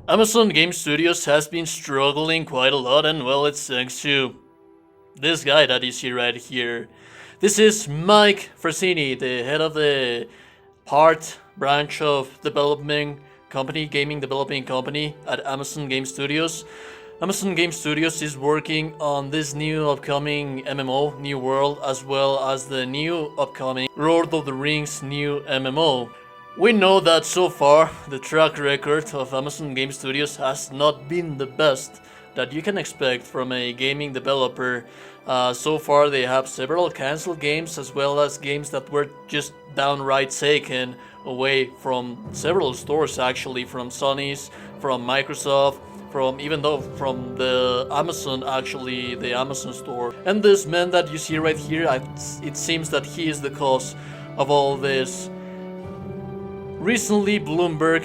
Amazon Game Studios has been struggling quite a lot, and well, it's thanks to this guy that you see right here. This is Mike Frassini, the head of the part branch of development company, gaming developing company at Amazon Game Studios. Amazon Game Studios is working on this new upcoming MMO, New World, as well as the new upcoming Lord of the Rings new MMO. We know that so far the track record of Amazon Game Studios has not been the best that you can expect from a gaming developer. So far they have several cancelled games as well as games that were just downright taken away from several stores, actually, from Sony's, from Microsoft, from the Amazon, actually the Amazon store. And this man that you see right here, it seems that he is the cause of all this. Recently, Bloomberg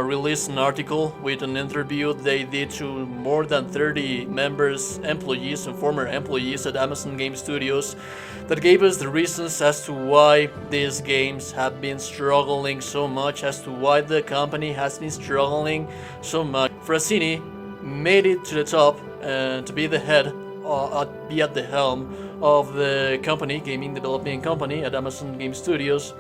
released an article with an interview they did to more than 30 members, employees, and former employees at Amazon Game Studios that gave us the reasons as to why these games have been struggling so much, as to why the company has been struggling so much. Frassini made it to the top to be the head, be at the helm of the company, gaming developing company at Amazon Game Studios,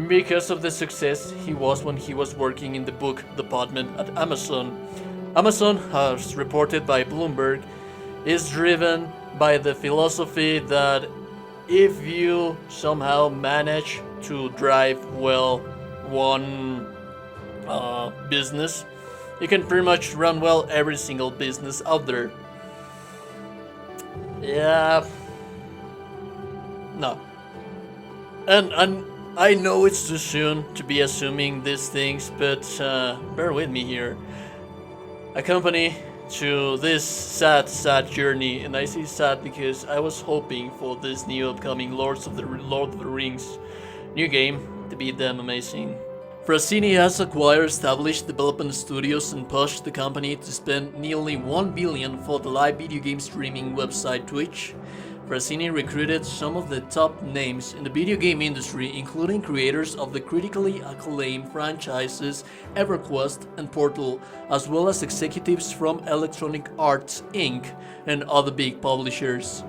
because of the success he was when he was working in the book department at Amazon. Amazon, as reported by Bloomberg, is driven by the philosophy that if you somehow manage to drive well one business, you can pretty much run well every single business out there. Yeah. No. And I know it's too soon to be assuming these things, but bear with me here. Accompany to this sad journey, and I say sad because I was hoping for this new upcoming Lord of the Rings new game to be damn amazing. Frassini has acquired established development studios and pushed the company to spend nearly $1 billion for the live video game streaming website Twitch. Frassini recruited some of the top names in the video game industry, including creators of the critically acclaimed franchises EverQuest and Portal, as well as executives from Electronic Arts Inc. and other big publishers.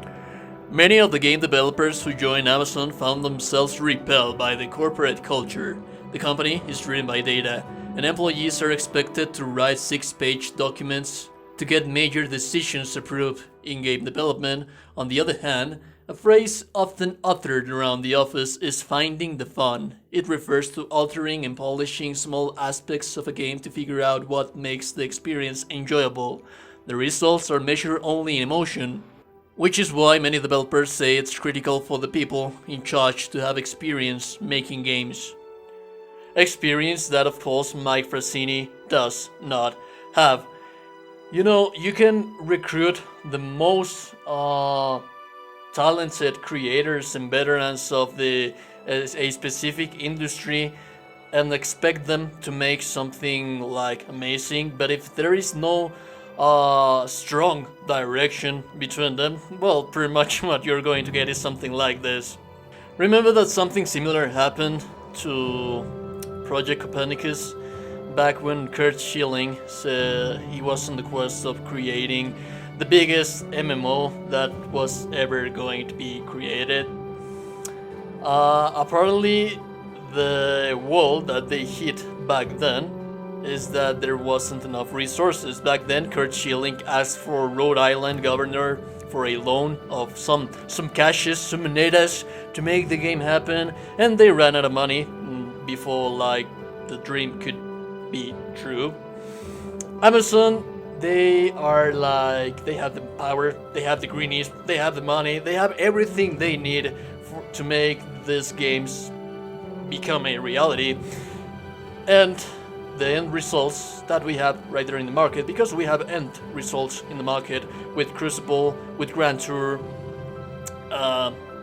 Many of the game developers who joined Amazon found themselves repelled by the corporate culture. The company is driven by data, and employees are expected to write 6-page documents to get major decisions approved in game development. On the other hand, a phrase often uttered around the office is finding the fun. It refers to altering and polishing small aspects of a game to figure out what makes the experience enjoyable. The results are measured only in emotion, which is why many developers say it's critical for the people in charge to have experience making games. Experience that, of course, Mike Frassini does not have. You know, you can recruit the most talented creators and veterans of a specific industry and expect them to make something like amazing, but if there is no strong direction between them, well, pretty much what you're going to get is something like this. Remember that something similar happened to Project Copernicus back when Kurt Schilling said he was on the quest of creating the biggest MMO that was ever going to be created. Apparently, the wall that they hit back then is that there wasn't enough resources. Back then, Kurt Schilling asked for Rhode Island governor for a loan of some cashes, some monedas to make the game happen, and they ran out of money before like the dream could be true. Amazon, they are like, they have the power, they have the greenies, they have the money, they have everything they need to make these games become a reality. And the end results that we have right there in the market, because we have end results in the market with Crucible, with Grand Tour.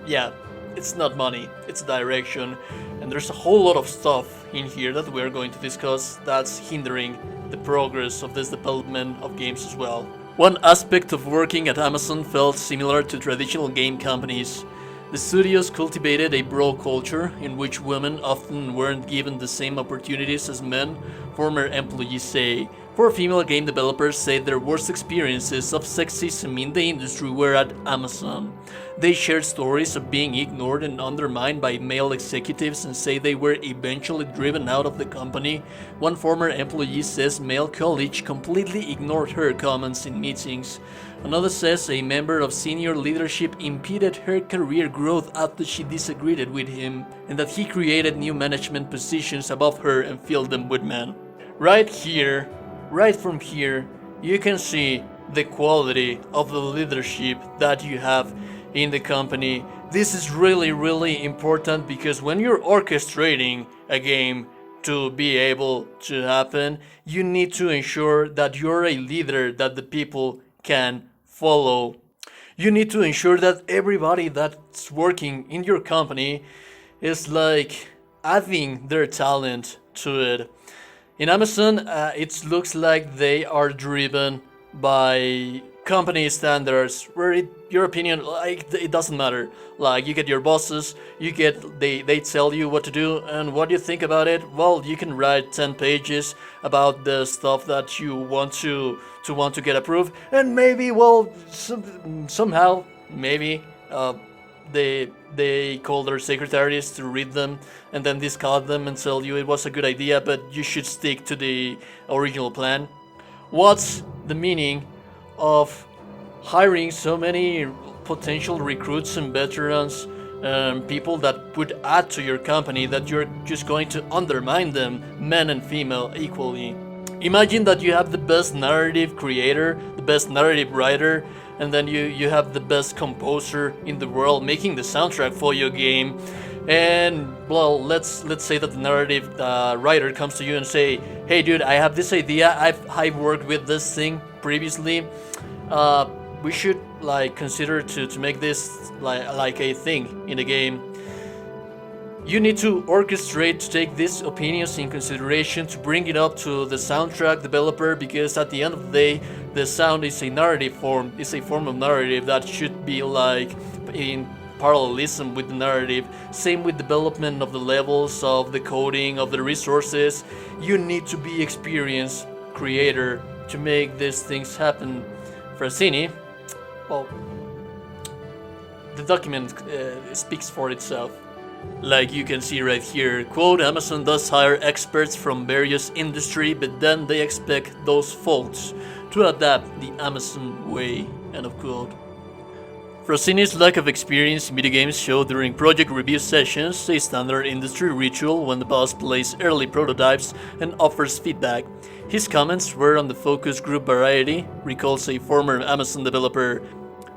Yeah, it's not money, it's direction, and there's a whole lot of stuff in here that we're going to discuss that's hindering the progress of this development of games as well. One aspect of working at Amazon felt similar to traditional game companies. The studios cultivated a bro culture in which women often weren't given the same opportunities as men, former employees say. Four female game developers say their worst experiences of sexism in the industry were at Amazon. They shared stories of being ignored and undermined by male executives and say they were eventually driven out of the company. One former employee says male colleagues completely ignored her comments in meetings. Another says a member of senior leadership impeded her career growth after she disagreed with him, and that he created new management positions above her and filled them with men. Right here, right from here, you can see the quality of the leadership that you have in the company. This is really important because when you're orchestrating a game to be able to happen, you need to ensure that you're a leader that the people can follow. You need to ensure that everybody that's working in your company is like adding their talent to it. In Amazon, it looks like they are driven by company standards, where your opinion, like, it doesn't matter. Like, you get your bosses, they tell you what to do, and what you think about it. Well, you can write 10 pages about the stuff that you want to get approved, and maybe, well, somehow, maybe they call their secretaries to read them and then discard them and tell you it was a good idea, but you should stick to the original plan. What's the meaning of hiring so many potential recruits and veterans, people that would add to your company, that you're just going to undermine them, men and female equally? Imagine that you have the best narrative creator, the best narrative writer, and then you have the best composer in the world making the soundtrack for your game. And well, let's say that the narrative writer comes to you and say, "Hey, dude, I have this idea. I've worked with this thing previously. We should like consider to make this like a thing in the game." You need to orchestrate to take these opinions in consideration, to bring it up to the soundtrack developer, because at the end of the day, the sound is a narrative form. It's a form of narrative that should be like in parallelism with the narrative. Same with development of the levels, of the coding, of the resources. You need to be experienced creator to make these things happen. Frassini, well, the document speaks for itself. Like you can see right here, quote, "Amazon does hire experts from various industry, but then they expect those folks to adapt the Amazon way," end of quote. Frassini's lack of experience in video games showed during project review sessions, a standard industry ritual when the boss plays early prototypes and offers feedback. His comments were on the focus group variety, recalls a former Amazon developer.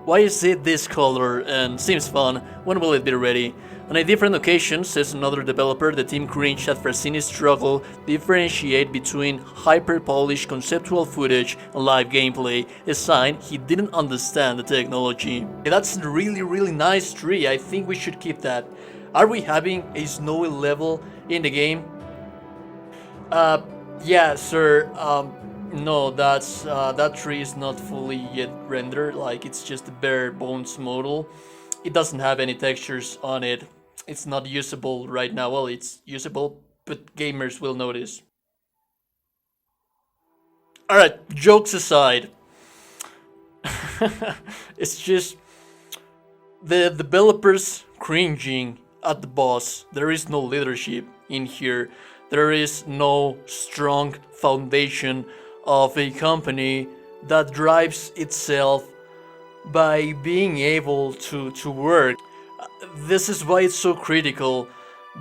"Why is it this color and seems fun? When will it be ready?" On a different occasion, says another developer, the team cringed at Frassini's struggle to differentiate between hyper-polished conceptual footage and live gameplay, a sign he didn't understand the technology. That's a really nice tree. I think we should keep that. Are we having a snowy level in the game? Yeah, sir. No, that tree is not fully yet rendered. Like, it's just a bare bones model. It doesn't have any textures on it. It's not usable right now. Well, it's usable, but gamers will notice. Alright, jokes aside. It's just the developers cringing at the boss. There is no leadership in here. There is no strong foundation of a company that drives itself by being able to work. This is why it's so critical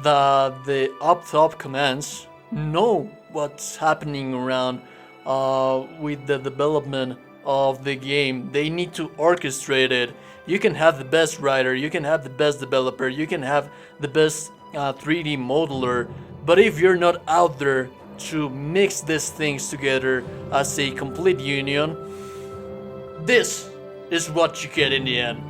that the up-top commands know what's happening around with the development of the game. They need to orchestrate it. You can have the best writer, you can have the best developer, you can have the best 3D modeler, but if you're not out there to mix these things together as a complete union, this is what you get in the end.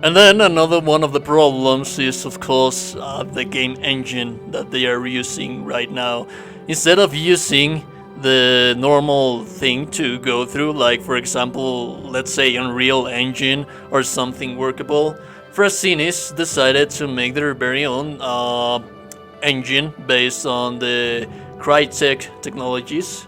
And then another one of the problems is, of course, the game engine that they are using right now. Instead of using the normal thing to go through, like for example, let's say Unreal Engine or something workable, Frassinis decided to make their very own engine based on the Crytek technologies.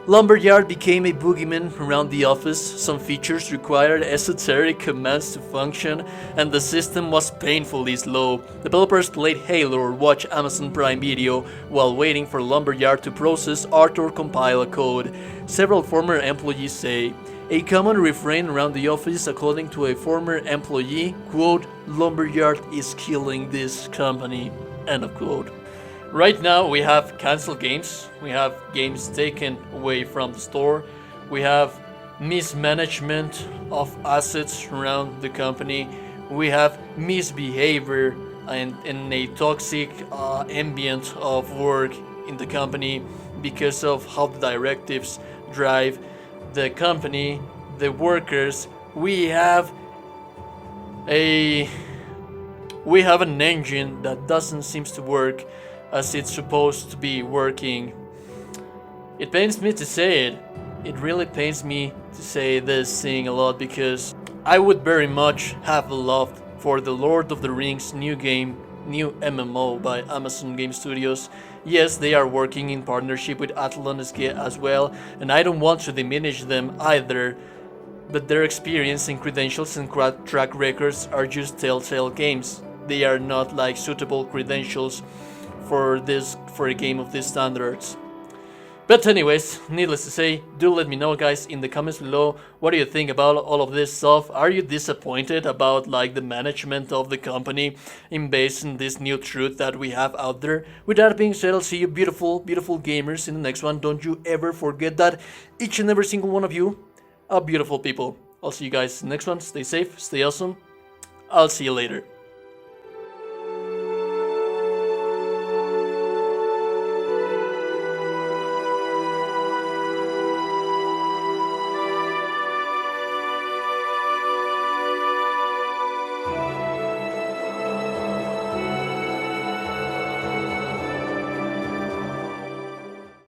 Lumberyard became a boogeyman around the office. Some features required esoteric commands to function, and the system was painfully slow. Developers played Halo or watched Amazon Prime Video while waiting for Lumberyard to process art or compile a code. Several former employees say, a common refrain around the office, according to a former employee, quote, Lumberyard is killing this company, end of quote. Right now we have cancelled games, we have games taken away from the store, we have mismanagement of assets around the company, we have misbehavior and in a toxic ambient of work in the company because of how the directives drive the company, the workers. We have an engine that doesn't seem to work as it's supposed to be working. It pains me to say it. It really pains me to say this thing a lot because I would very much have loved for the Lord of the Rings new game, new MMO by Amazon Game Studios. Yes, they are working in partnership with Athlon as well, and I don't want to diminish them either, but their experience and credentials and track records are just telltale games. They are not like suitable credentials for a game of these standards. But anyways, needless to say, do let me know guys in the comments below, what do you think about all of this stuff? Are you disappointed about like the management of the company in based on this new truth that we have out there? With that being said, I'll see you beautiful gamers in the next one. Don't you ever forget that each and every single one of you are beautiful people. I'll see you guys in the next one. Stay safe, stay awesome. I'll see you later.